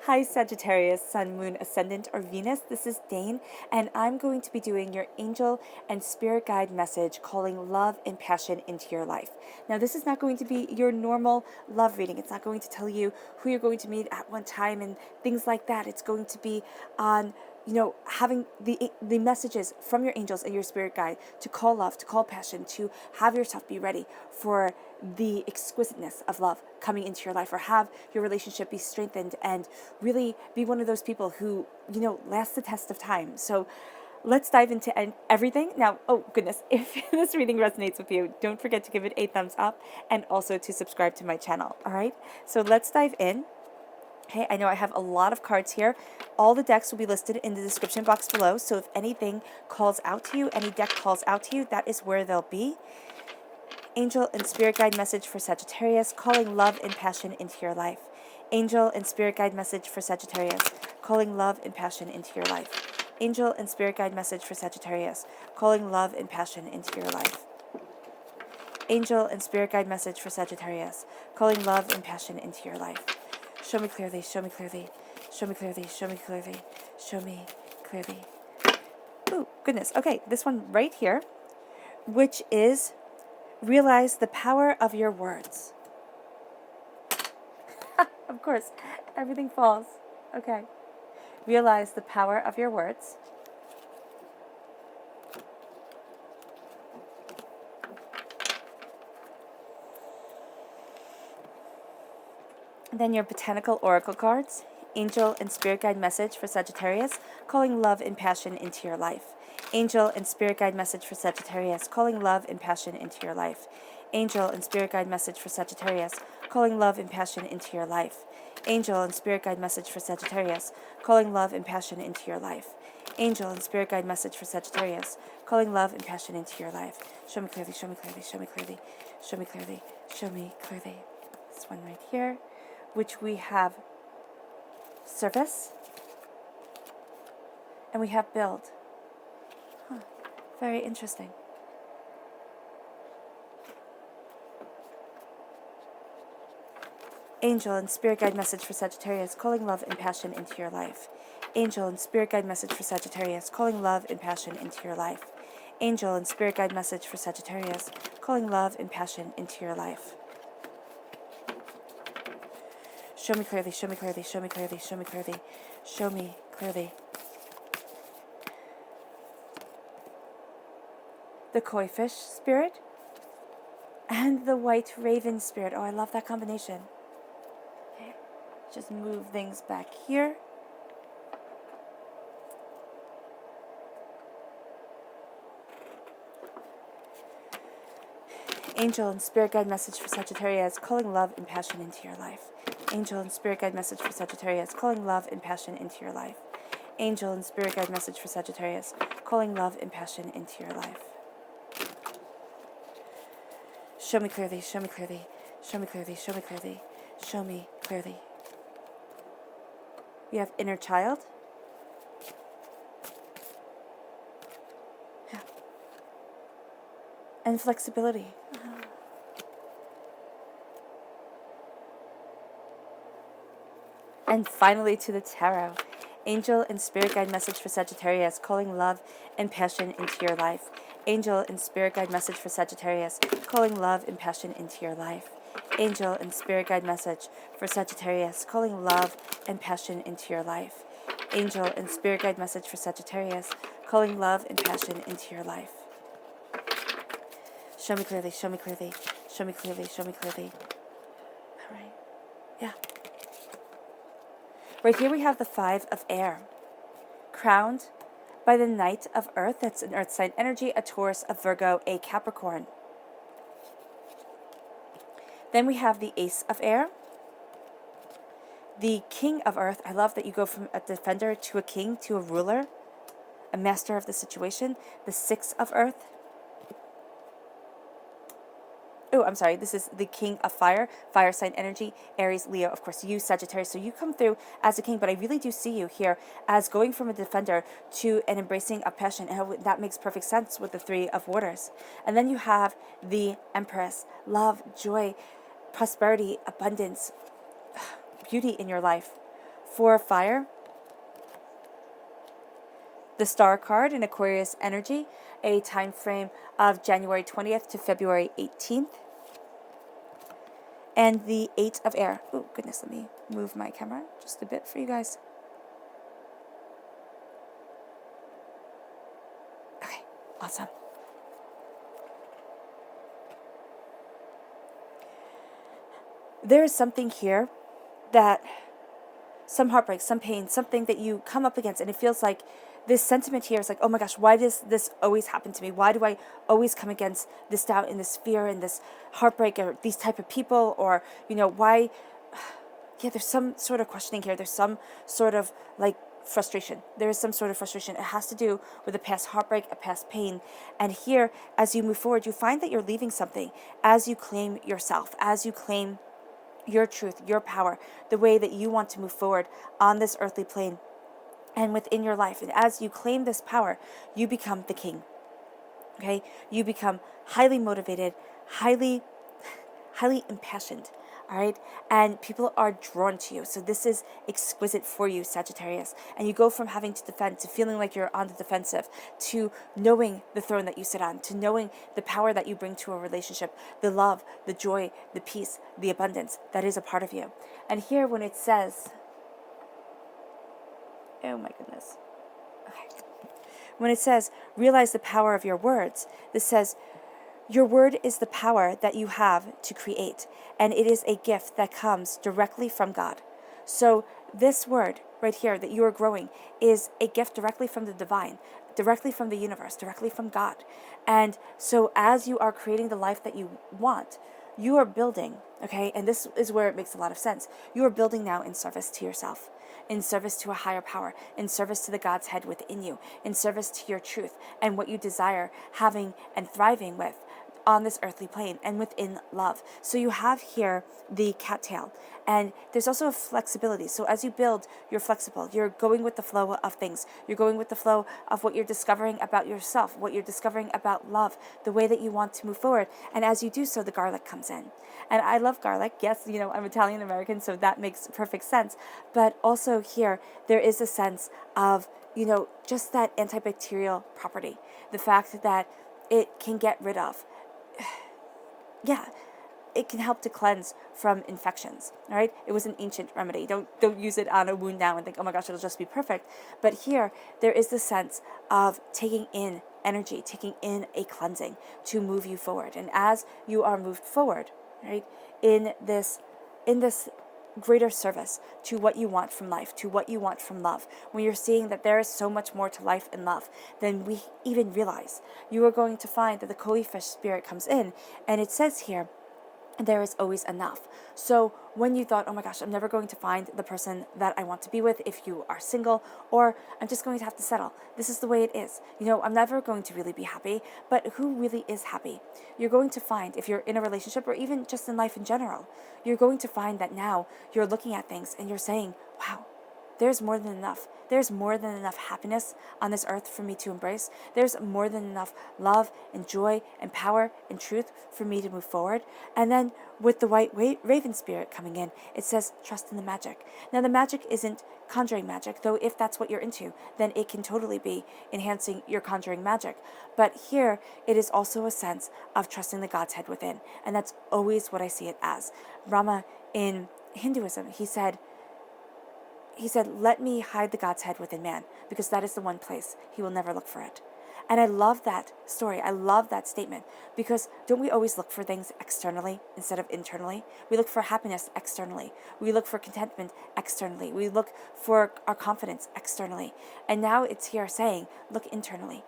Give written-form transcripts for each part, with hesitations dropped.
Hi Sagittarius, Sun, Moon, Ascendant, or Venus. This is Dane, and I'm going to be doing your angel and spirit guide message calling love and passion into your life. Now, this is not going to be your normal love reading. It's not going to tell you who you're going to meet at one time and things like that. It's going to be on having the messages from your angels and your spirit guide to call love, to call passion, to have yourself be ready for the exquisiteness of love coming into your life, or have your relationship be strengthened and really be one of those people who, last the test of time. So let's dive into everything. Now, oh goodness, if this reading resonates with you, don't forget to give it a thumbs up and also to subscribe to my channel. All right, so let's dive in. Hey, I know I have a lot of cards here. All the decks will be listed in the description box below. So if anything calls out to you, any deck calls out to you, that is where they'll be. Angel and Spirit Guide message for Sagittarius, calling love and passion into your life. Angel and Spirit Guide message for Sagittarius, calling love and passion into your life. Angel and Spirit Guide message for Sagittarius, calling love and passion into your life. Angel and Spirit Guide message for Sagittarius, calling love and passion into your life. Show me clearly, show me clearly, show me clearly, show me clearly, show me clearly. Oh, goodness. Okay, this one right here, which is realize the power of your words. Of course, everything falls. Okay. Realize the power of your words. Then your botanical oracle cards, angel and spirit guide message for Sagittarius, calling love and passion into your life. Angel and spirit guide message for Sagittarius, calling love and passion into your life. Angel and spirit guide message for Sagittarius, calling love and passion into your life. Angel and spirit guide message for Sagittarius, calling love and passion into your life. Angel and spirit guide message for Sagittarius, calling love and passion into your life. Show me clearly, show me clearly, show me clearly, show me clearly, show me clearly. This one right here, which we have surface and we have build. Very interesting. Angel and spirit guide message for Sagittarius, calling love and passion into your life. Angel and spirit guide message for Sagittarius, calling love and passion into your life. Angel and spirit guide message for Sagittarius, calling love and passion into your life. Show me clearly, show me clearly, show me clearly, show me clearly, show me clearly. The koi fish spirit and the white raven spirit. Oh, I love that combination. Okay. Just move things back here. Angel and spirit guide message for Sagittarius, calling love and passion into your life. Angel and spirit guide message for Sagittarius, calling love and passion into your life. Angel and spirit guide message for Sagittarius, calling love and passion into your life. Show me clearly, show me clearly, show me clearly, show me clearly, show me clearly. We have inner child. Yeah. And flexibility. And finally to the tarot. Angel and spirit guide message for Sagittarius, calling love and passion into your life. Angel and spirit guide message for Sagittarius, calling love and passion into your life. Angel and spirit guide message for Sagittarius, calling love and passion into your life. Angel and spirit guide message for Sagittarius, calling love and passion into your life. Show me clearly, show me clearly, show me clearly, show me clearly. All right. Yeah. Right here we have the Five of Air, crowned by the Knight of Earth. That's an Earth sign energy, a Taurus, a Virgo, a Capricorn. Then we have the Ace of Air, the King of Earth. I love that you go from a defender to a king to a ruler, a master of the situation. The Six of Earth. Oh, I'm sorry, this is the King of Fire, fire sign energy, Aries, Leo, of course, you, Sagittarius. So you come through as a king, but I really do see you here as going from a defender to an embracing of passion. And that makes perfect sense with the Three of Waters. And then you have the Empress, love, joy, prosperity, abundance, beauty in your life. For fire, the Star card in Aquarius energy, a time frame of January 20th to February 18th. And the Eight of Air. Oh, goodness, let me move my camera just a bit for you guys. Okay, awesome. There is something here that, some heartbreak, some pain, something that you come up against, and it feels like this sentiment here is like, oh my gosh, why does this always happen to me? Why do I always come against this doubt and this fear and this heartbreak, or these type of people, or, why? Yeah, there's some sort of questioning here. There's some sort of like frustration. There is some sort of frustration. It has to do with a past heartbreak, a past pain. And here, as you move forward, you find that you're leaving something as you claim yourself, as you claim your truth, your power, the way that you want to move forward on this earthly plane and within your life. And as you claim this power, you become the king. Okay? You become highly motivated, highly impassioned. All right. And people are drawn to you. So this is exquisite for you, Sagittarius. And you go from having to defend to feeling like you're on the defensive, to knowing the throne that you sit on, to knowing the power that you bring to a relationship, the love, the joy, the peace, the abundance that is a part of you. And here, when it says, oh my goodness. Okay. When it says, realize the power of your words, this says, your word is the power that you have to create, and it is a gift that comes directly from God. So this word right here that you are growing is a gift directly from the divine, directly from the universe, directly from God. And so as you are creating the life that you want, you are building, okay, and this is where it makes a lot of sense. You are building now in service to yourself, in service to a higher power, in service to the God's head within you, in service to your truth and what you desire having and thriving with on this earthly plane and within love. So you have here the cattail, and there's also a flexibility. So as you build, you're flexible. You're going with the flow of things. You're going with the flow of what you're discovering about yourself, what you're discovering about love, the way that you want to move forward. And as you do so, the garlic comes in. And I love garlic. Yes, I'm Italian American, so that makes perfect sense. But also here, there is a sense of, just that antibacterial property. The fact that it can get rid of, yeah, it can help to cleanse from infections. All right, it was an ancient remedy. Don't use it on a wound now and think, oh my gosh, it'll just be perfect. But here there is the sense of taking in energy, taking in a cleansing to move you forward. And as you are moved forward, right, in this greater service to what you want from life, to what you want from love, when you're seeing that there is so much more to life and love than we even realize, you are going to find that the koi fish spirit comes in, and it says here, there is always enough. So when you thought, oh my gosh, I'm never going to find the person that I want to be with, if you are single, or I'm just going to have to settle, this is the way it is. I'm never going to really be happy, but who really is happy? You're going to find, if you're in a relationship or even just in life in general, you're going to find that now you're looking at things and you're saying, wow, there's more than enough. There's more than enough happiness on this earth for me to embrace. There's more than enough love and joy and power and truth for me to move forward. And then with the white raven spirit coming in, it says, trust in the magic. Now, the magic isn't conjuring magic, though if that's what you're into, then it can totally be enhancing your conjuring magic. But here, it is also a sense of trusting the God's head within. And that's always what I see it as. Rama in Hinduism, he said, let me hide the God's head within man, because that is the one place he will never look for it. And I love that story. I love that statement, because don't we always look for things externally instead of internally? We look for happiness externally. We look for contentment externally. We look for our confidence externally. And now it's here saying, look internally.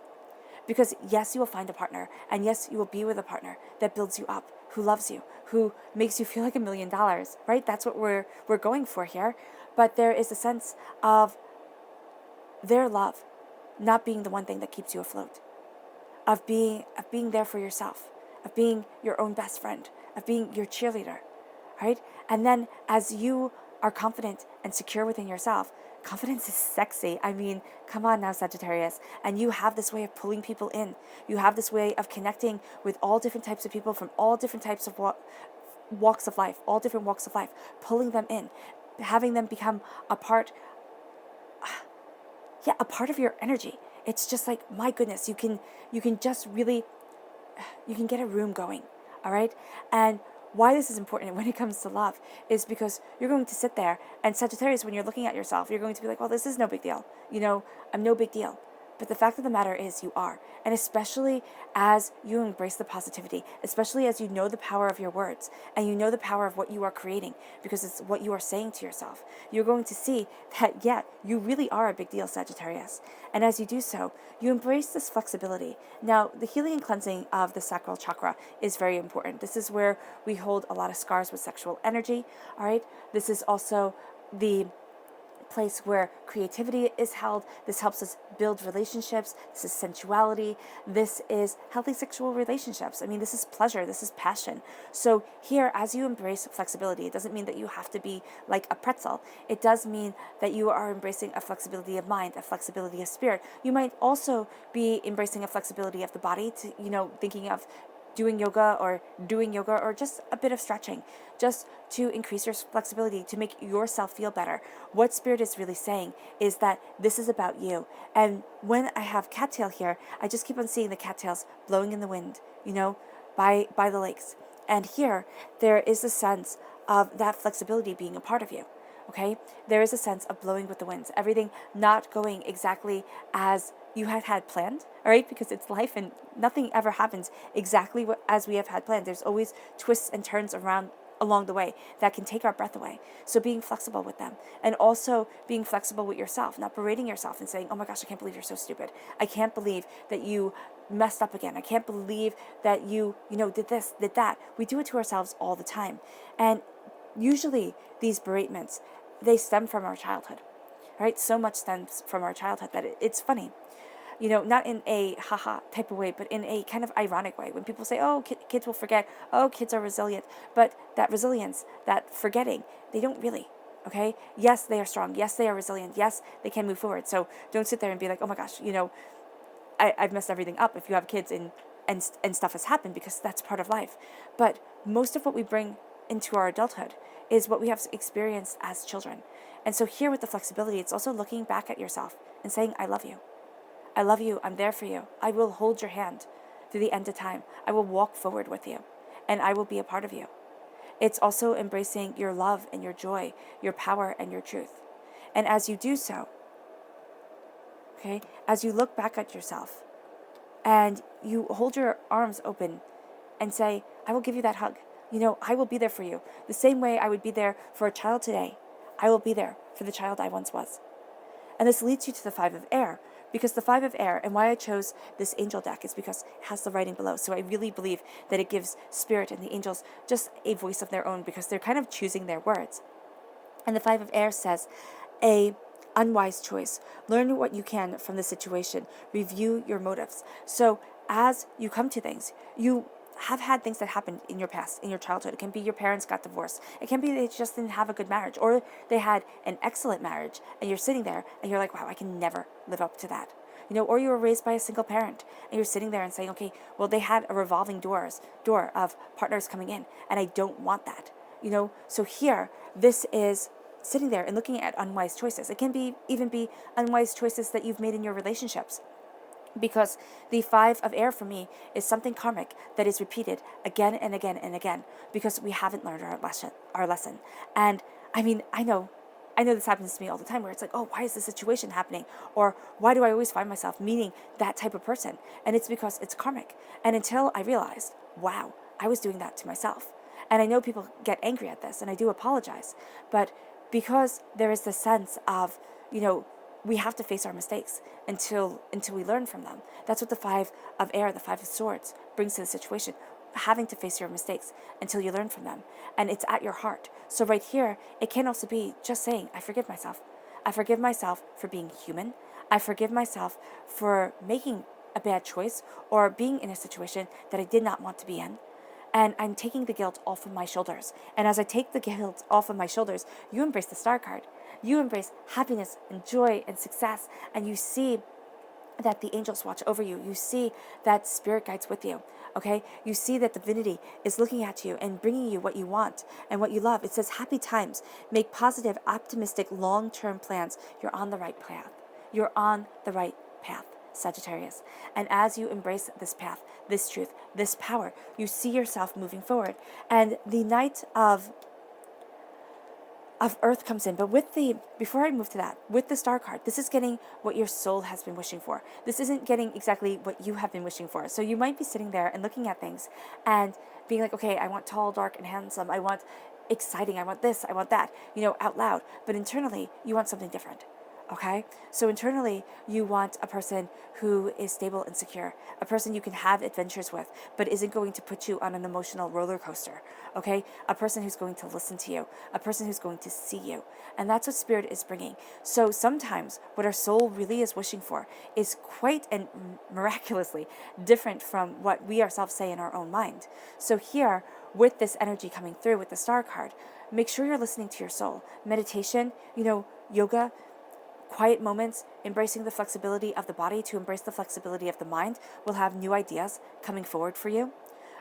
Because yes, you will find a partner, and yes, you will be with a partner that builds you up, who loves you, who makes you feel like $1 million, right? That's what we're going for here. But there is a sense of their love not being the one thing that keeps you afloat, of being there for yourself, of being your own best friend, of being your cheerleader, right? And then as you are confident and secure within yourself, confidence is sexy. I mean, come on now, Sagittarius. And you have this way of pulling people in. You have this way of connecting with all different types of people from all different types of walks of life, all different walks of life, pulling them in. having them become a part, yeah, a part of your energy. It's just like, my goodness, you can just really, you can get a room going. All right. And why this is important when it comes to love is because you're going to sit there, and Sagittarius, when you're looking at yourself, you're going to be like, well, this is no big deal. I'm no big deal. But the fact of the matter is, you are. And especially as you embrace the positivity, especially as you know the power of your words and you know the power of what you are creating, because it's what you are saying to yourself, you're going to see that, yeah, you really are a big deal, Sagittarius. And as you do so, you embrace this flexibility. Now, the healing and cleansing of the sacral chakra is very important. This is where we hold a lot of scars with sexual energy, all right? This is also the place where creativity is held. This helps us build relationships. This is sensuality. This is healthy sexual relationships. I mean, this is pleasure. This is passion. So here, as you embrace flexibility, it doesn't mean that you have to be like a pretzel. It does mean that you are embracing a flexibility of mind, a flexibility of spirit. You might also be embracing a flexibility of the body to, thinking of doing yoga or just a bit of stretching, just to increase your flexibility, to make yourself feel better. What Spirit is really saying is that this is about you. And when I have cattail here, I just keep on seeing the cattails blowing in the wind, by the lakes. And here, there is a sense of that flexibility being a part of you. Okay, there is a sense of blowing with the winds, everything not going exactly as you had planned, all right, because it's life and nothing ever happens exactly as we have had planned. There's always twists and turns along the way that can take our breath away. So being flexible with them, and also being flexible with yourself, not berating yourself and saying, oh my gosh, I can't believe you're so stupid. I can't believe that you messed up again. I can't believe that you did this, did that. We do it to ourselves all the time. And usually these beratements, they stem from our childhood, right? So much stems from our childhood that it's funny, not in a haha type of way, but in a kind of ironic way. When people say, oh, kids will forget, oh, kids are resilient, but that resilience, that forgetting, they don't really, okay? Yes, they are strong. Yes, they are resilient. Yes, they can move forward. So don't sit there and be like, oh my gosh, I've messed everything up if you have kids and stuff has happened, because that's part of life. But most of what we bring into our adulthood is what we have experienced as children. And so here with the flexibility, it's also looking back at yourself and saying, I love you. I love you. I'm there for you. I will hold your hand through the end of time. I will walk forward with you, and I will be a part of you. It's also embracing your love and your joy, your power and your truth. And as you do so, okay, as you look back at yourself and you hold your arms open and say, I will give you that hug. I will be there for you. The same way I would be there for a child today, I will be there for the child I once was. And this leads you to the Five of Air, because the Five of Air, and why I chose this angel deck, is because it has the writing below. So I really believe that it gives Spirit and the angels just a voice of their own, because they're kind of choosing their words. And the Five of Air says, a unwise choice. Learn what you can from the situation. Review your motives. So as you come to things, you have had things that happened in your past, in your childhood. It can be your parents got divorced. It can be they just didn't have a good marriage, or they had an excellent marriage, and you're sitting there and you're like, wow, I can never live up to that. Or you were raised by a single parent and you're sitting there and saying, okay, well, they had a revolving door of partners coming in, and I don't want that. So here, this is sitting there and looking at unwise choices. It can even be unwise choices that you've made in your relationships. Because the Five of Air for me is something karmic that is repeated again and again and again, because we haven't learned our lesson. And I mean, I know this happens to me all the time, where it's like, oh, why is this situation happening? Or why do I always find myself meeting that type of person? And it's because it's karmic. And until I realized, wow, I was doing that to myself. And I know people get angry at this, and I do apologize. But because there is this sense of, we have to face our mistakes until we learn from them. That's what the Five of Air, the Five of Swords, brings to the situation. Having to face your mistakes until you learn from them. And it's at your heart. So right here, it can also be just saying, I forgive myself. I forgive myself for being human. I forgive myself for making a bad choice or being in a situation that I did not want to be in. And I'm taking the guilt off of my shoulders. And as I take the guilt off of my shoulders, you embrace the Star card. You embrace happiness and joy and success. And you see that the angels watch over you. You see that spirit guides with you. Okay, you see that divinity is looking at you and bringing you what you want and what you love. It says, happy times, make positive, optimistic, long-term plans. You're on the right path. You're on the right path, Sagittarius. And as you embrace this path, this truth, this power, you see yourself moving forward. And the Knight of Earth comes in. But before I move to that, with the Star card, this is getting what your soul has been wishing for. This isn't getting exactly what you have been wishing for. So you might be sitting there and looking at things and being like, okay, I want tall, dark, and handsome. I want exciting. I want this. I want that, out loud. But internally, you want something different. Okay? So internally, you want a person who is stable and secure, a person you can have adventures with, but isn't going to put you on an emotional roller coaster. Okay? A person who's going to listen to you, a person who's going to see you. And that's what Spirit is bringing. So sometimes what our soul really is wishing for is quite and miraculously different from what we ourselves say in our own mind. So here, with this energy coming through with the Star card, make sure you're listening to your soul. Meditation, yoga, quiet moments, embracing the flexibility of the body to embrace the flexibility of the mind will have new ideas coming forward for you,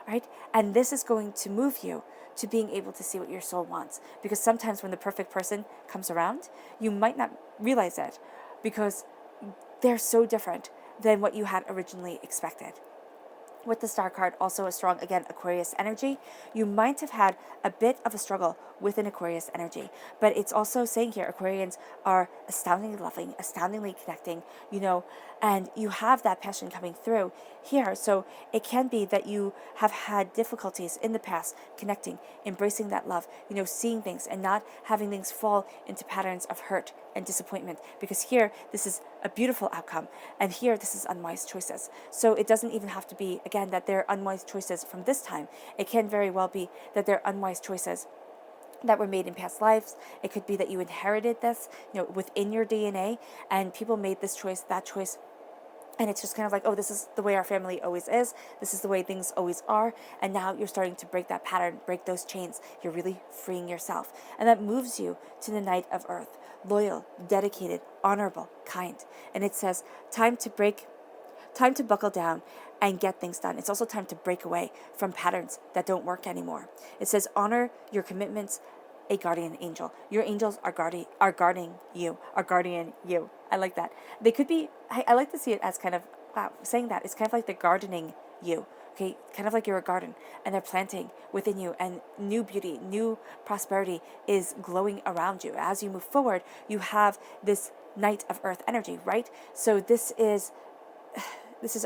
right? And this is going to move you to being able to see what your soul wants. Because sometimes when the perfect person comes around, you might not realize it because they're so different than what you had originally expected. With the Star card, also a strong, again, Aquarius energy, you might have had a bit of a struggle with an Aquarius energy. But it's also saying here, Aquarians are astoundingly loving, astoundingly connecting, and you have that passion coming through here. So it can be that you have had difficulties in the past connecting, embracing that love, seeing things and not having things fall into patterns of hurt and disappointment. Because here, this is a beautiful outcome. And here, this is unwise choices. So it doesn't even have to be, again, that they're unwise choices from this time. It can very well be that they're unwise choices that were made in past lives. It could be that you inherited this, within your DNA, and people made this choice, that choice, and it's just kind of like, oh, this is the way our family always is. This is the way things always are. And now you're starting to break that pattern, break those chains. You're really freeing yourself. And that moves you to the Knight of Earth. Loyal, dedicated, honorable, kind. And it says, time to buckle down and get things done. It's also time to break away from patterns that don't work anymore. It says, honor your commitments, a guardian angel. Your angels are guarding you, are guardian you. I like that. They could be, I like to see it as kind of, saying that, it's kind of like they're gardening you. Okay, kind of like you're a garden and they're planting within you, and new beauty, new prosperity is glowing around you. As you move forward, you have this Knight of Earth energy, right? So this is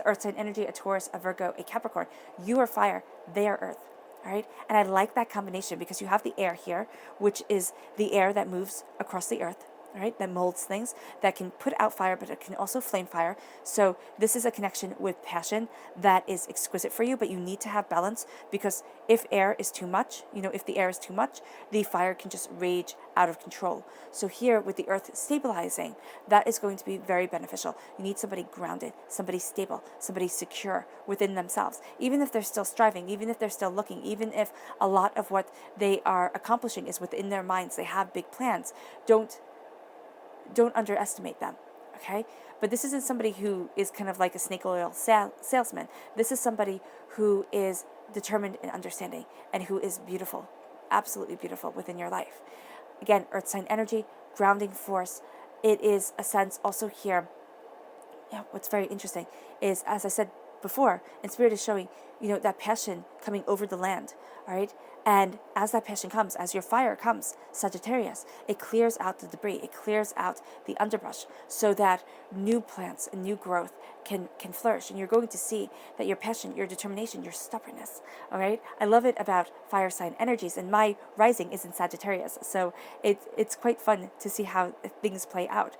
Earth sign energy, a Taurus, a Virgo, a Capricorn. You are fire, they are earth. All right. And I like that combination because you have the air here, which is the air that moves across the earth. All right, that molds things, that can put out fire, but it can also flame fire. So this is a connection with passion that is exquisite for you, but you need to have balance, because if air is too much, if the air is too much, the fire can just rage out of control. So here with the earth stabilizing, that is going to be very beneficial. You need somebody grounded, somebody stable, somebody secure within themselves, even if they're still striving, even if they're still looking, even if a lot of what they are accomplishing is within their minds, they have big plans. Don't underestimate them, okay? But this isn't somebody who is kind of like a snake oil salesman. This is somebody who is determined and understanding and who is beautiful, absolutely beautiful within your life. Again, earth sign energy, grounding force. It is a sense also here. Yeah, what's very interesting is, as I said before, and Spirit is showing, that passion coming over the land, all right? And as that passion comes, as your fire comes, Sagittarius, it clears out the debris, it clears out the underbrush so that new plants and new growth can flourish. And you're going to see that your passion, your determination, your stubbornness, all right? I love it about fire sign energies, and my rising is in Sagittarius, so it's quite fun to see how things play out,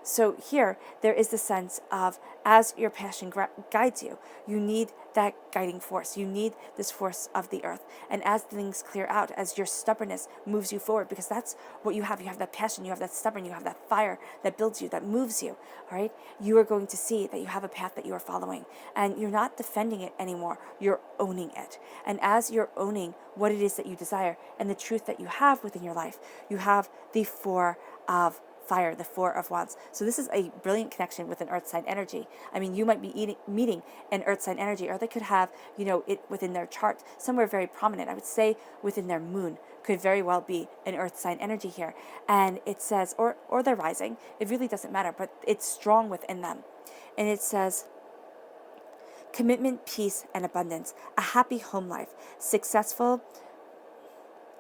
So here, there is the sense of, as your passion guides you, you need that guiding force. You need this force of the earth. And as things clear out, as your stubbornness moves you forward, because that's what you have. You have that passion, you have that stubborn, you have that fire that builds you, that moves you, all right? You are going to see that you have a path that you are following. And you're not defending it anymore. You're owning it. And as you're owning what it is that you desire and the truth that you have within your life, you have the Four of fire, the Four of Wands. So this is a brilliant connection with an earth sign energy. I mean, you might be meeting an earth sign energy, or they could have, it within their chart somewhere very prominent. I would say within their moon could very well be an earth sign energy here. And it says, or their rising, it really doesn't matter, but it's strong within them. And it says, commitment, peace, and abundance, a happy home life, successful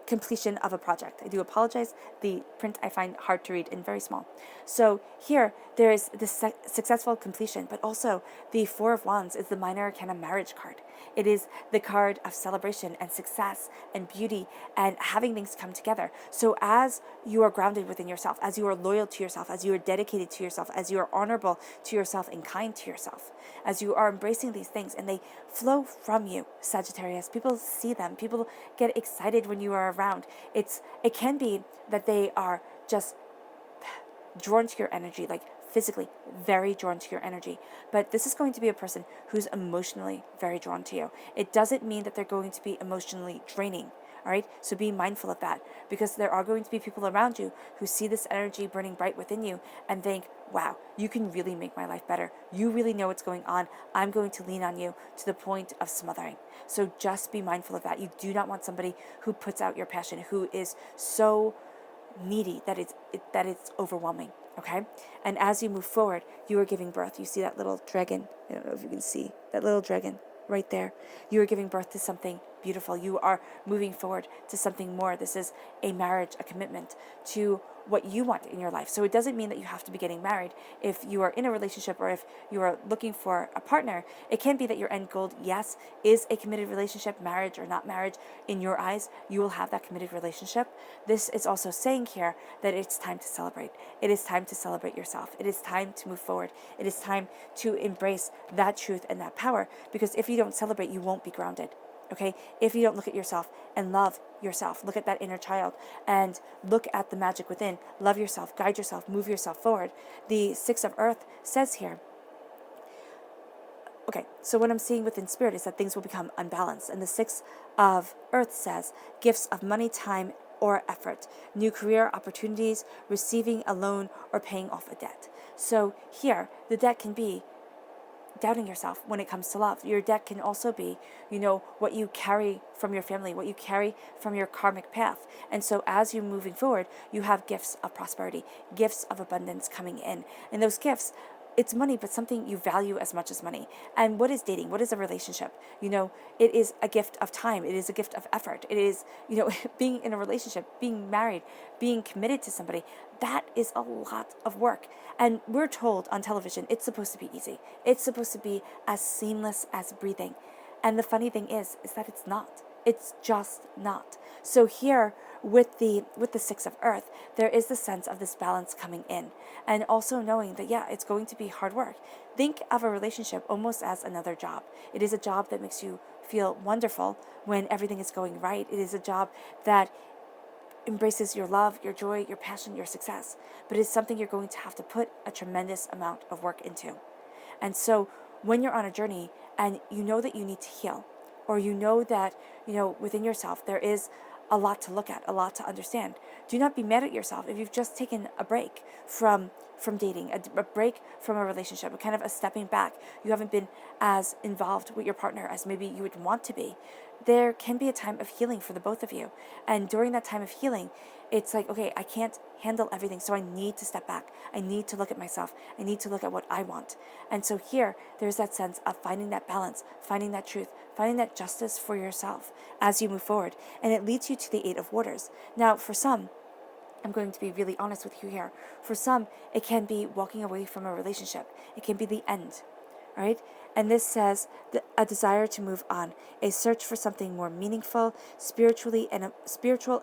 completion of a project. I do apologize. The print I find hard to read and very small. So here there is the successful completion, but also the Four of Wands is the minor arcana marriage card. It is the card of celebration and success and beauty and having things come together. So as you are grounded within yourself, as you are loyal to yourself, as you are dedicated to yourself, as you are honorable to yourself and kind to yourself, as you are embracing these things and they flow from you, Sagittarius, people see them. People get excited when you are around. It can be that they are just drawn to your energy, like physically very drawn to your energy. But this is going to be a person who's emotionally very drawn to you. It doesn't mean that they're going to be emotionally draining. All right, so be mindful of that, because there are going to be people around you who see this energy burning bright within you and think, wow, you can really make my life better. You really know what's going on. I'm going to lean on you to the point of smothering. So just be mindful of that. You do not want somebody who puts out your passion, who is so needy that it's overwhelming. Okay, and as you move forward, you are giving birth. You see that little dragon? I don't know if you can see that little dragon right there. You are giving birth to something beautiful. You are moving forward to something more. This is a marriage, a commitment to what you want in your life. So it doesn't mean that you have to be getting married. If you are in a relationship or if you are looking for a partner, it can be that your end goal, yes, is a committed relationship, marriage or not marriage. In your eyes, you will have that committed relationship. This is also saying here that it's time to celebrate. It is time to celebrate yourself. It is time to move forward. It is time to embrace that truth and that power, because if you don't celebrate, you won't be grounded. Okay, if you don't look at yourself and love yourself, look at that inner child and look at the magic within, love yourself, guide yourself, move yourself forward. The Six of Earth says here, okay, so what I'm seeing within spirit is that things will become unbalanced. And the Six of Earth says gifts of money, time, or effort, new career opportunities, receiving a loan, or paying off a debt. So here, the debt can be doubting yourself when it comes to love. Your debt can also be, what you carry from your family, what you carry from your karmic path. And so as you're moving forward, you have gifts of prosperity, gifts of abundance coming in. And those gifts, it's money, but something you value as much as money. And what is dating? What is a relationship? It is a gift of time. It is a gift of effort. It is, being in a relationship, being married, being committed to somebody. That is a lot of work. And we're told on television, it's supposed to be easy. It's supposed to be as seamless as breathing. And the funny thing is that it's not. It's just not. So here with the Six of Earth, there is the sense of this balance coming in, and also knowing that, yeah, it's going to be hard work. Think of a relationship almost as another job. It is a job that makes you feel wonderful when everything is going right. It is a job that embraces your love, your joy, your passion, your success. But it's something you're going to have to put a tremendous amount of work into. And so when you're on a journey and you know that you need to heal, or that, within yourself there is a lot to look at, a lot to understand, do not be mad at yourself if you've just taken a break from dating, a break from a relationship, a kind of a stepping back. You haven't been as involved with your partner as maybe you would want to be. There can be a time of healing for the both of you. And during that time of healing, it's like, okay, I can't handle everything, so I need to step back. I need to look at myself. I need to look at what I want. And so here, there's that sense of finding that balance, finding that truth, finding that justice for yourself as you move forward. And it leads you to the Eight of Waters. Now, for some, I'm going to be really honest with you here. For some, it can be walking away from a relationship. It can be the end, right? And this says a desire to move on, a search for something more meaningful, spiritual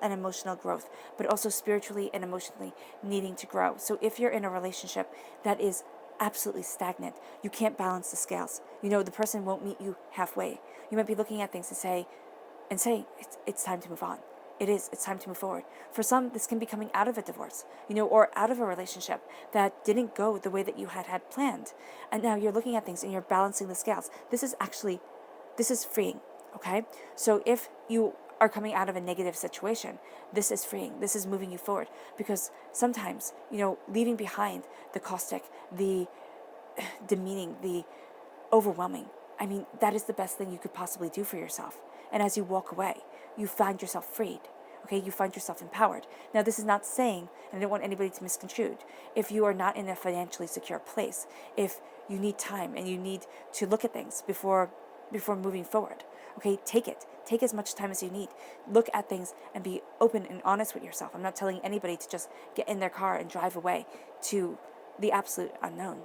and emotional growth, but also spiritually and emotionally needing to grow. So if you're in a relationship that is absolutely stagnant, you can't balance the scales. The person won't meet you halfway. You might be looking at things and say, it's time to move on. It's time to move forward. For some, this can be coming out of a divorce, or out of a relationship that didn't go the way that you had planned. And now you're looking at things and you're balancing the scales. This is freeing, okay? So if you are coming out of a negative situation, this is freeing. This is moving you forward. Because sometimes, leaving behind the caustic, the demeaning, the overwhelming, that is the best thing you could possibly do for yourself. And as you walk away, you find yourself freed. Okay, you find yourself empowered. Now, this is not saying, and I don't want anybody to misconstrue, if you are not in a financially secure place, if you need time and you need to look at things before moving forward. Okay, take it. Take as much time as you need. Look at things and be open and honest with yourself. I'm not telling anybody to just get in their car and drive away to the absolute unknown.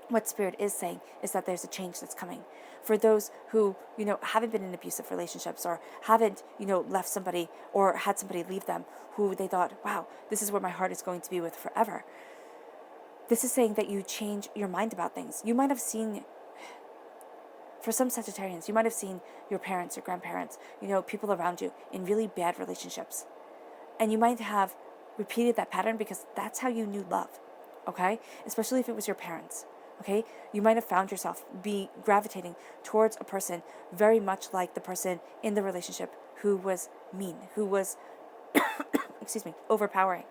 What Spirit is saying is that there's a change that's coming. For those who, haven't been in abusive relationships or haven't, left somebody or had somebody leave them who they thought, wow, this is where my heart is going to be with forever. This is saying that you change your mind about things. You might have seen, for some Sagittarians, you might have seen your parents, your grandparents, people around you in really bad relationships. And you might have repeated that pattern because that's how you knew love, okay? Especially if it was your parents. Okay, you might have found yourself gravitating towards a person very much like the person in the relationship who was mean, who was, overpowering.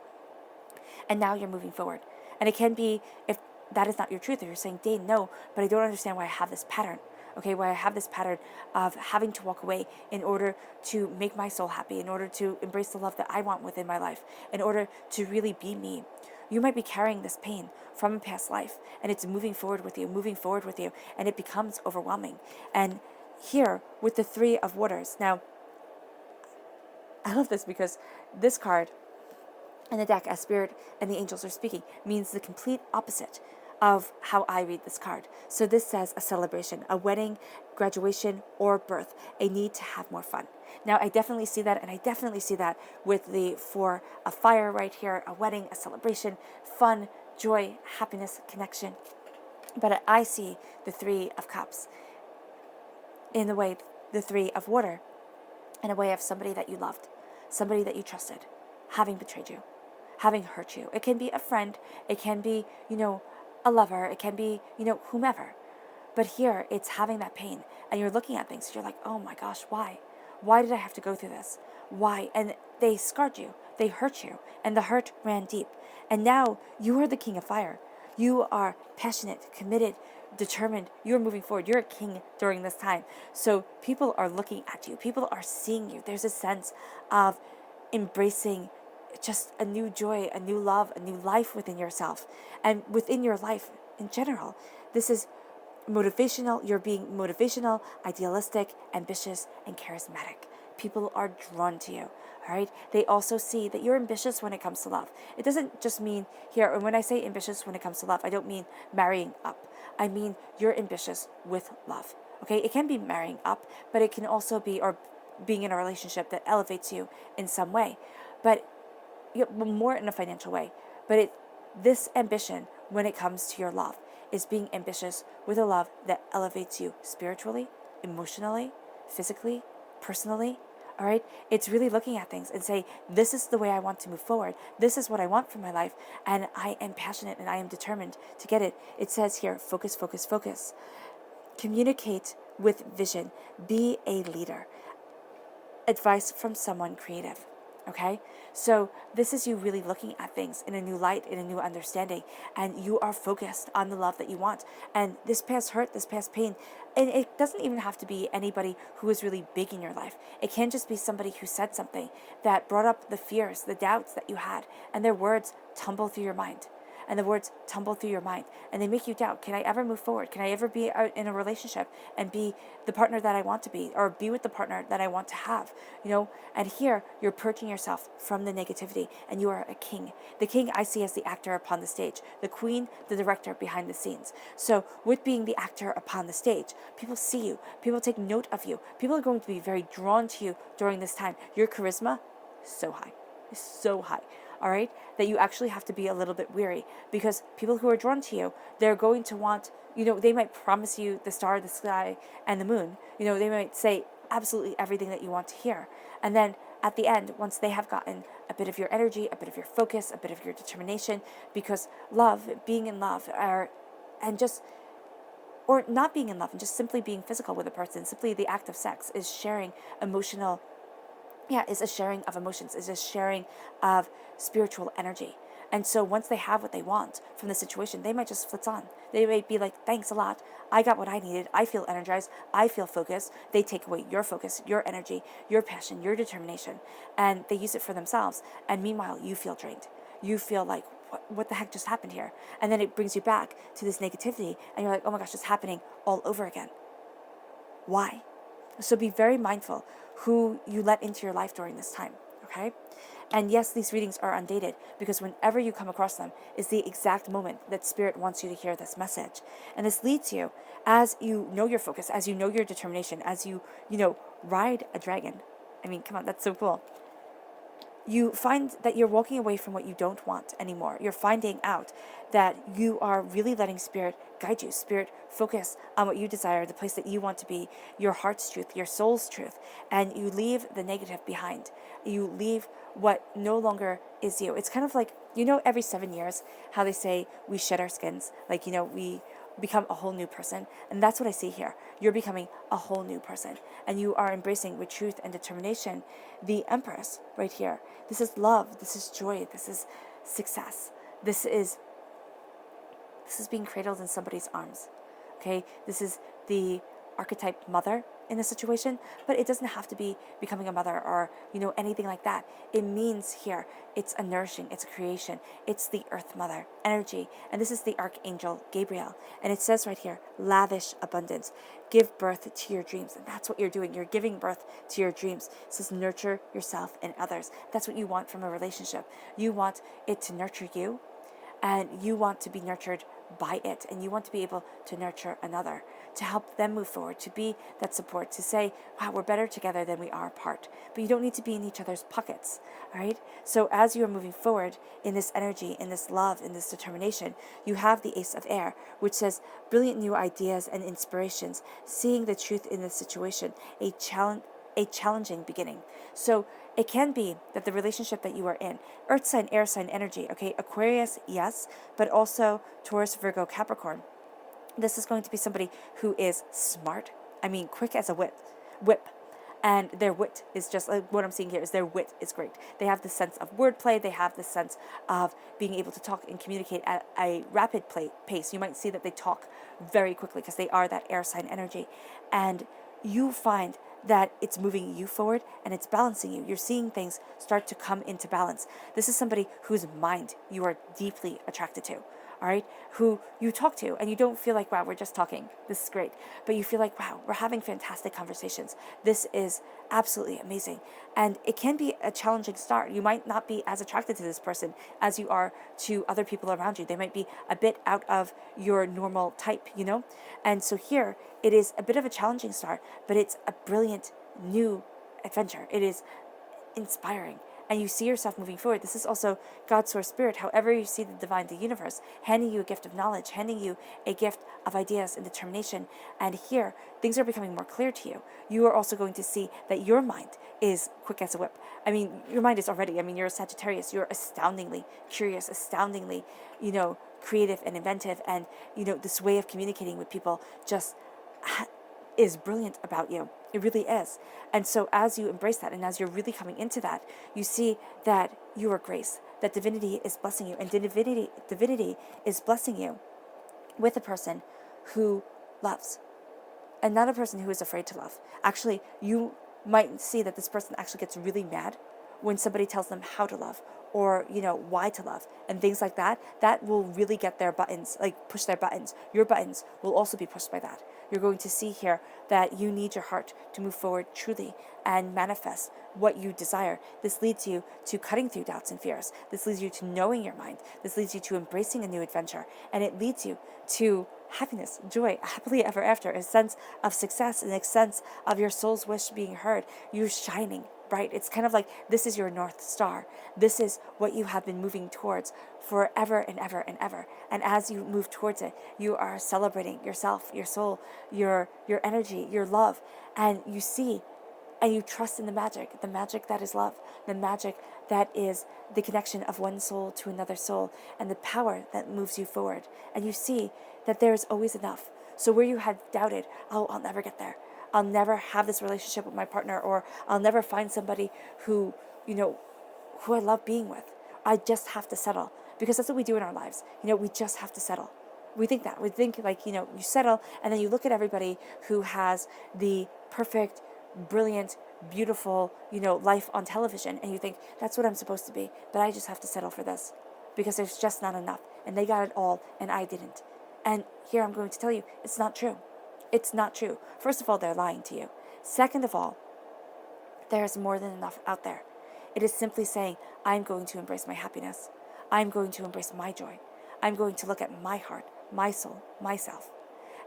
And now you're moving forward. And it can be, if that is not your truth, if you're saying, Dane, no, but I don't understand why I have this pattern. Okay, why I have this pattern of having to walk away in order to make my soul happy, in order to embrace the love that I want within my life, in order to really be me. You might be carrying this pain from a past life, and it's moving forward with you, and it becomes overwhelming. And here, with the Three of Waters, now, I love this because this card in the deck, as Spirit and the angels are speaking, means the complete opposite of how I read this card. So this says a celebration, a wedding, graduation, or birth, a need to have more fun. Now, I definitely see that, and I definitely see that with the Four of Fire right here, a wedding, a celebration, fun, joy, happiness, connection. But I see the Three of Cups in the way, the Three of Water, in a way of somebody that you loved, somebody that you trusted, having betrayed you, having hurt you. It can be a friend, it can be, a lover, it can be, whomever. But here, it's having that pain, and you're looking at things, you're like, oh my gosh, why? Why did I have to go through this? Why? And they scarred you, they hurt you, and the hurt ran deep. And now, you are the King of Fire. You are passionate, committed, determined. You're moving forward. You're a king during this time. So people are looking at you. People are seeing you. There's a sense of embracing just a new joy, a new love, a new life within yourself and within your life in general. This is motivational. You're being motivational, idealistic, ambitious, and charismatic. People are drawn to you. All right. They also see that you're ambitious when it comes to love. It doesn't just mean here, and when I say ambitious when it comes to love, I don't mean marrying up. I mean you're ambitious with love. Okay. It can be marrying up, but it can also be, or being in a relationship that elevates you in some way, but more in a financial way. But this ambition when it comes to your love is being ambitious with a love that elevates you spiritually, emotionally, physically, personally. All right. It's really looking at things and say, this is the way I want to move forward. This is what I want for my life. And I am passionate and I am determined to get it. It says here, focus, focus, focus. Communicate with vision. Be a leader. Advice from someone creative. Okay? So this is you really looking at things in a new light, in a new understanding, and you are focused on the love that you want. And this past hurt, this past pain, and it doesn't even have to be anybody who is really big in your life. It can just be somebody who said something that brought up the fears, the doubts that you had, and their words tumble through your mind. And the words tumble through your mind, and they make you doubt, can I ever move forward? Can I ever be in a relationship and be the partner that I want to be, or be with the partner that I want to have? And here you're purging yourself from the negativity, and you are a king. The king I see as the actor upon the stage, the queen, the director behind the scenes. So with being the actor upon the stage, people see you, people take note of you, people are going to be very drawn to you during this time. Your charisma, so high, so high. All right, that you actually have to be a little bit weary, because people who are drawn to you, they're going to want, they might promise you the star, the sky, and the moon. They might say absolutely everything that you want to hear. And then at the end, once they have gotten a bit of your energy, a bit of your focus, a bit of your determination, because love, being in love, or not being in love and just simply being physical with a person, simply the act of sex is sharing emotional yeah, is a sharing of emotions, is a sharing of spiritual energy. And so once they have what they want from the situation, they might just flitz on. They might be like, thanks a lot. I got what I needed. I feel energized. I feel focused. They take away your focus, your energy, your passion, your determination, and they use it for themselves. And meanwhile, you feel drained. You feel like, what the heck just happened here? And then it brings you back to this negativity, and you're like, oh my gosh, it's happening all over again. Why? So be very mindful who you let into your life during this time, okay? And yes, these readings are undated because whenever you come across them is the exact moment that Spirit wants you to hear this message. And this leads you, as you know your focus, as you know your determination, as you ride a dragon. I mean, come on, that's so cool. You find that you're walking away from what you don't want anymore. You're finding out that you are really letting Spirit guide you. Spirit focus on what you desire, the place that you want to be, your heart's truth, your soul's truth, and you leave the negative behind. You leave what no longer is you. It's kind of like, every 7 years, how they say we shed our skins, like, we become a whole new person. And that's what I see here. You're becoming a whole new person. And you are embracing with truth and determination the Empress right here. This is love. This is joy. This is success. This is being cradled in somebody's arms. Okay? This is the archetype mother in a situation, but it doesn't have to be becoming a mother or, anything like that. It means here, it's a nourishing, it's a creation, it's the earth mother energy. And this is the Archangel Gabriel. And it says right here, lavish abundance. Give birth to your dreams. And that's what you're doing. You're giving birth to your dreams. It says nurture yourself and others. That's what you want from a relationship. You want it to nurture you, and you want to be nurtured by it, and you want to be able to nurture another, to help them move forward, to be that support, to say, wow, we're better together than we are apart. But you don't need to be in each other's pockets, all right? So as you are moving forward in this energy, in this love, in this determination, you have the Ace of Air, which says brilliant new ideas and inspirations, seeing the truth in the situation, a challenging beginning. So it can be that the relationship that you are in, earth sign, air sign energy, okay, Aquarius, yes, but also Taurus, Virgo, Capricorn. This is going to be somebody who is smart. I mean, quick as a whip. And their wit is just like what I'm seeing here is their wit is great. They have the sense of wordplay. They have the sense of being able to talk and communicate at a rapid pace. You might see that they talk very quickly because they are that air sign energy. And you find that it's moving you forward and it's balancing you. You're seeing things start to come into balance. This is somebody whose mind you are deeply attracted to. All right, who you talk to and you don't feel like, wow, we're just talking. This is great. But you feel like, wow, we're having fantastic conversations. This is absolutely amazing. And it can be a challenging start. You might not be as attracted to this person as you are to other people around you. They might be a bit out of your normal type, And so here, it is a bit of a challenging start, but it's a brilliant new adventure. It is inspiring, and you see yourself moving forward. This is also God's source spirit, however you see the divine, the universe, handing you a gift of knowledge, handing you a gift of ideas and determination. And here, things are becoming more clear to you. You are also going to see that your mind is quick as a whip. I mean, your mind is already, you're a Sagittarius. You're astoundingly curious, astoundingly, creative and inventive. And, this way of communicating with people just is brilliant about you. It really is. And so as you embrace that and as you're really coming into that, you see that you are grace, that divinity is blessing you, and divinity is blessing you with a person who loves and not a person who is afraid to love. Actually, you might see that this person actually gets really mad when somebody tells them how to love or, why to love and things like that. That will really get their buttons, like push their buttons. Your buttons will also be pushed by that. You're going to see here that you need your heart to move forward truly and manifest what you desire. This leads you to cutting through doubts and fears. This leads you to knowing your mind. This leads you to embracing a new adventure. And it leads you to happiness, joy, happily ever after, a sense of success and a sense of your soul's wish being heard. You're shining bright. It's kind of like this is your North Star. This is what you have been moving towards forever and ever and ever. And as you move towards it, you are celebrating yourself, your soul, your energy, your love, and you see and you trust in the magic that is love, the magic that is the connection of one soul to another soul, and the power that moves you forward. And you see that there is always enough. So where you had doubted, oh, I'll never get there, I'll never have this relationship with my partner, or I'll never find somebody who, you know, who I love being with. I just have to settle, because that's what we do in our lives. We just have to settle. We think that. We think like, you settle, and then you look at everybody who has the perfect, brilliant, beautiful, life on television, and you think, that's what I'm supposed to be, but I just have to settle for this because there's just not enough. And they got it all, and I didn't. And here I'm going to tell you, it's not true. It's not true. First of all, they're lying to you. Second of all, there is more than enough out there. It is simply saying, I'm going to embrace my happiness. I'm going to embrace my joy. I'm going to look at my heart, my soul, myself.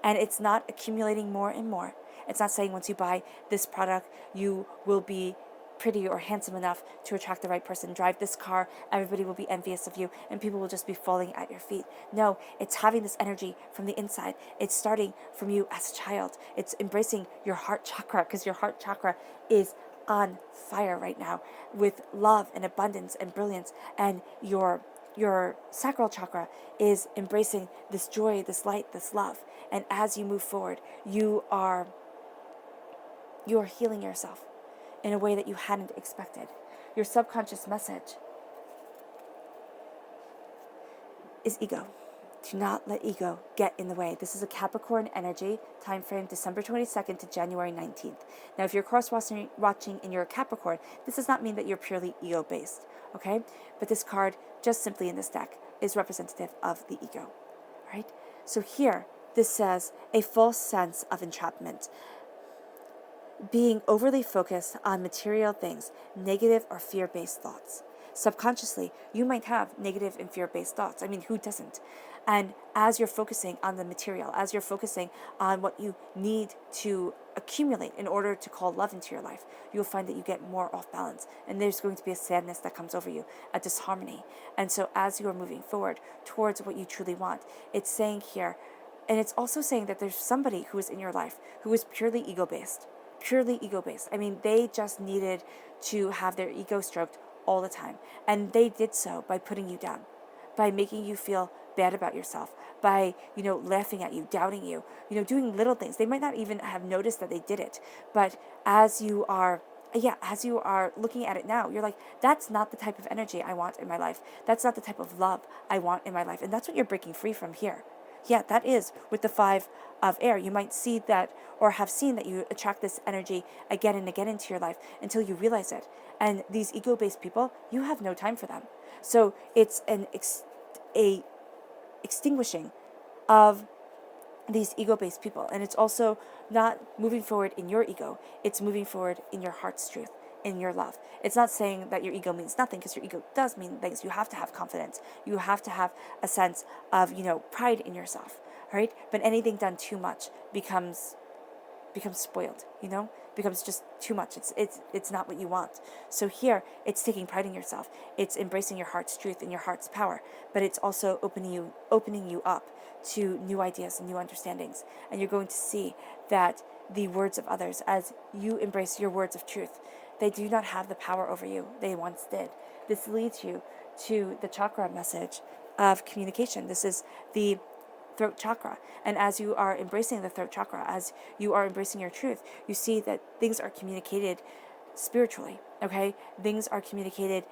And it's not accumulating more and more. It's not saying once you buy this product, you will be pretty or handsome enough to attract the right person. Drive this car, everybody will be envious of you, and people will just be falling at your feet. No, it's having this energy from the inside. It's starting from you as a child. It's embracing your heart chakra, because your heart chakra is on fire right now with love and abundance and brilliance, and your sacral chakra is embracing this joy, this light, this love. And as you move forward, you are healing yourself in a way that you hadn't expected. Your subconscious message is ego. Do not let ego get in the way. This is a Capricorn energy, time frame December 22nd to January 19th. Now, if you're cross-watching and you're a Capricorn, this does not mean that you're purely ego-based, okay? But this card, just simply in this deck, is representative of the ego, right? So here, this says, a false sense of entrapment. Being overly focused on material things, negative or fear-based thoughts. Subconsciously, you might have negative and fear-based thoughts. I mean, who doesn't? And as you're focusing on the material, as you're focusing on what you need to accumulate in order to call love into your life, you'll find that you get more off balance. And there's going to be a sadness that comes over you, a disharmony. And so as you are moving forward towards what you truly want, it's saying here, and it's also saying that there's somebody who is in your life who is purely ego-based. Purely ego-based. I mean, they just needed to have their ego stroked all the time. And they did so by putting you down, by making you feel bad about yourself, by, laughing at you, doubting you, doing little things. They might not even have noticed that they did it. But as you are looking at it now, you're like, that's not the type of energy I want in my life. That's not the type of love I want in my life. And that's what you're breaking free from here. Yeah, that is with the 5 of air. You might see that or have seen that you attract this energy again and again into your life until you realize it. And these ego-based people, you have no time for them. So it's a extinguishing of these ego-based people. And it's also not moving forward in your ego. It's moving forward in your heart's truth, in your love. It's not saying that your ego means nothing, because your ego does mean things. You have to have confidence. You have to have a sense of, pride in yourself, right? But anything done too much becomes spoiled, becomes just too much. It's not what you want. So here, it's taking pride in yourself. It's embracing your heart's truth and your heart's power, but it's also opening you up to new ideas and new understandings. And you're going to see that the words of others, as you embrace your words of truth, they do not have the power over you they once did. This leads you to the chakra message of communication. This is the throat chakra. And as you are embracing the throat chakra, as you are embracing your truth, you see that things are communicated spiritually, okay? Things are communicated.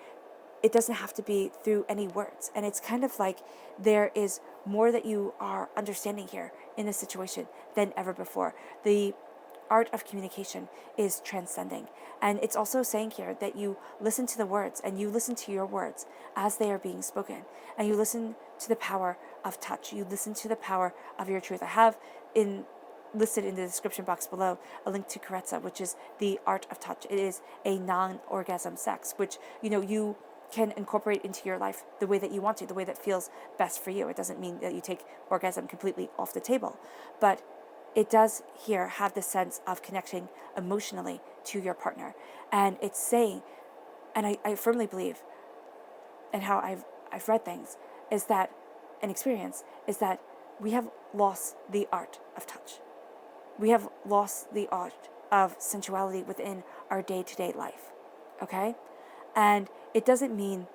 It doesn't have to be through any words. And it's kind of like there is more that you are understanding here in this situation than ever before. The art of communication is transcending. And it's also saying here that you listen to the words, and you listen to your words as they are being spoken. And you listen to the power of touch. You listen to the power of your truth. I have listed in the description box below a link to Carezza, which is the art of touch. It is a non-orgasm sex, which, you can incorporate into your life the way that you want to, the way that feels best for you. It doesn't mean that you take orgasm completely off the table, but it does here have the sense of connecting emotionally to your partner. And it's saying, and I firmly believe, and how I've read things, is that an experience is that we have lost the art of touch. We have lost the art of sensuality within our day-to-day life, okay? And it doesn't mean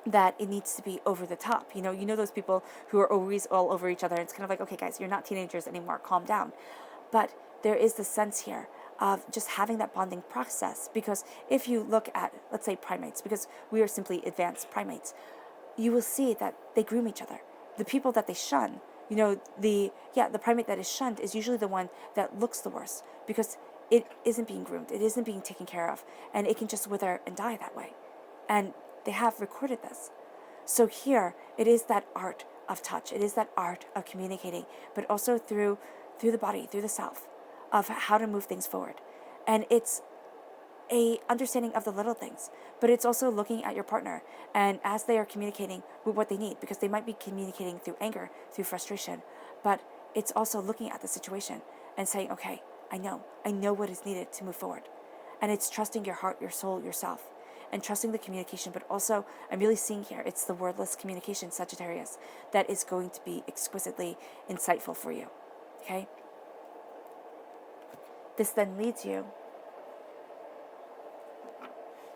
that it needs to be over the top. Those people who are always all over each other. It's kind of like, okay, guys, you're not teenagers anymore. Calm down. But there is the sense here of just having that bonding process, because if you look at, let's say, primates, because we are simply advanced primates, you will see that they groom each other. The people that they shun, the primate that is shunned is usually the one that looks the worst, because it isn't being groomed, it isn't being taken care of, and it can just wither and die that way. And they have recorded this. So here, it is that art of touch. It is that art of communicating, but also through the body, through the self, of how to move things forward. And it's a understanding of the little things, but it's also looking at your partner and as they are communicating with what they need, because they might be communicating through anger, through frustration, but it's also looking at the situation and saying, okay, I know what is needed to move forward. And it's trusting your heart, your soul, yourself, and trusting the communication. But also, I'm really seeing here, it's the wordless communication, Sagittarius, that is going to be exquisitely insightful for you. Okay? This then leads you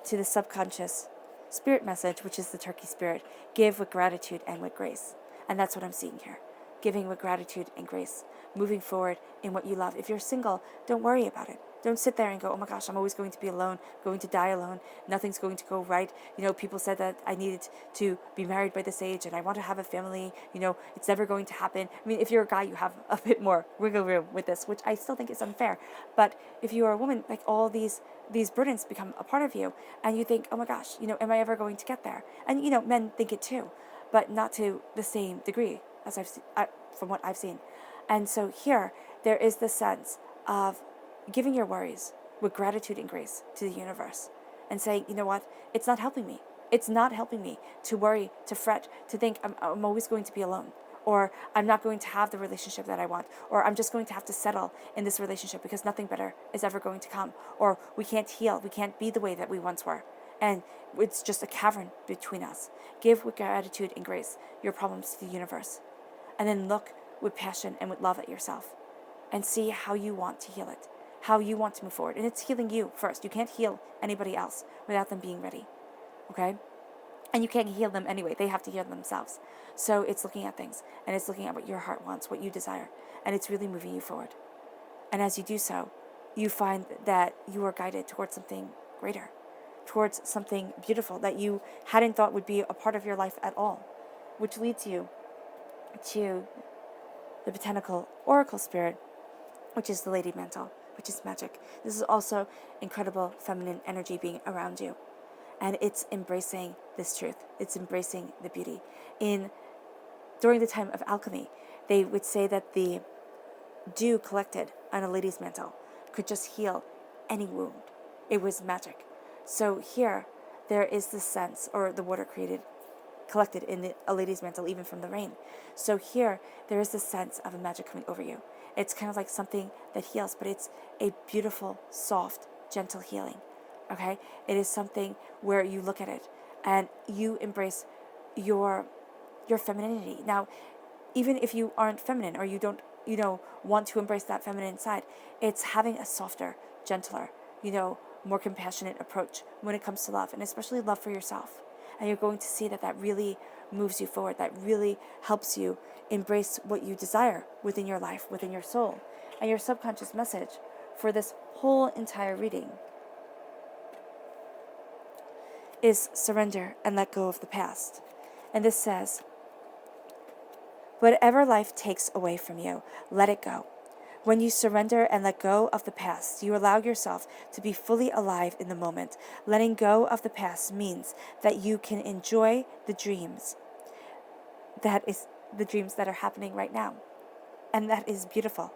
to the subconscious spirit message, which is the turkey spirit. Give with gratitude and with grace. And that's what I'm seeing here. Giving with gratitude and grace. Moving forward in what you love. If you're single, don't worry about it. Don't sit there and go, oh my gosh, I'm always going to be alone, going to die alone. Nothing's going to go right. People said that I needed to be married by this age and I want to have a family. It's never going to happen. I mean, if you're a guy, you have a bit more wiggle room with this, which I still think is unfair. But if you are a woman, like, all these burdens become a part of you, and you think, oh my gosh, am I ever going to get there? And, men think it too, but not to the same degree as from what I've seen. And so here, there is the sense of giving your worries with gratitude and grace to the universe and saying, you know what, it's not helping me. It's not helping me to worry, to fret, to think I'm always going to be alone, or I'm not going to have the relationship that I want, or I'm just going to have to settle in this relationship because nothing better is ever going to come, or we can't heal, we can't be the way that we once were, and it's just a cavern between us. Give with gratitude and grace your problems to the universe, and then look with passion and with love at yourself and see how you want to heal it, how you want to move forward. And it's healing you first. You can't heal anybody else without them being ready, okay? And you can't heal them anyway. They have to heal themselves. So it's looking at things, and it's looking at what your heart wants, what you desire, and it's really moving you forward. And as you do so, you find that you are guided towards something greater, towards something beautiful that you hadn't thought would be a part of your life at all, which leads you to the botanical oracle spirit, which is the Lady Mantle, which is magic. This is also incredible feminine energy being around you. And it's embracing this truth. It's embracing the beauty. During the time of alchemy, they would say that the dew collected on a lady's mantle could just heal any wound. It was magic. So here, there is this sense, or the water collected in a lady's mantle, even from the rain. So here, there is this sense of a magic coming over you. It's kind of like something that heals, but it's a beautiful, soft, gentle healing. Okay? It is something where you look at it and you embrace your femininity. Now, even if you aren't feminine, or you don't, want to embrace that feminine side, it's having a softer, gentler, more compassionate approach when it comes to love, and especially love for yourself. And you're going to see that really moves you forward, that really helps you embrace what you desire within your life, within your soul. And your subconscious message for this whole entire reading is surrender and let go of the past. And this says, whatever life takes away from you, let it go. When you surrender and let go of the past, you allow yourself to be fully alive in the moment. Letting go of the past means that you can enjoy the dreams. That is the dreams that are happening right now. And that is beautiful.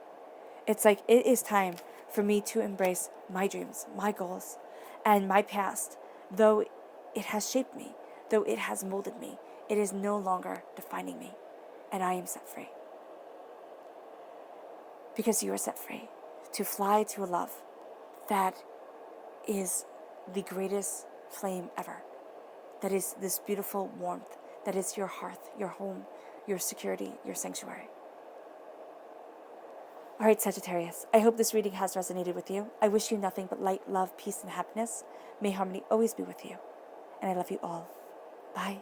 It's like, it is time for me to embrace my dreams, my goals, and my past. Though it has shaped me, though it has molded me, it is no longer defining me. And I am set free. Because you are set free to fly to a love that is the greatest flame ever. That is this beautiful warmth. That is your hearth, your home, your security, your sanctuary. All right, Sagittarius, I hope this reading has resonated with you. I wish you nothing but light, love, peace, and happiness. May harmony always be with you. And I love you all. Bye.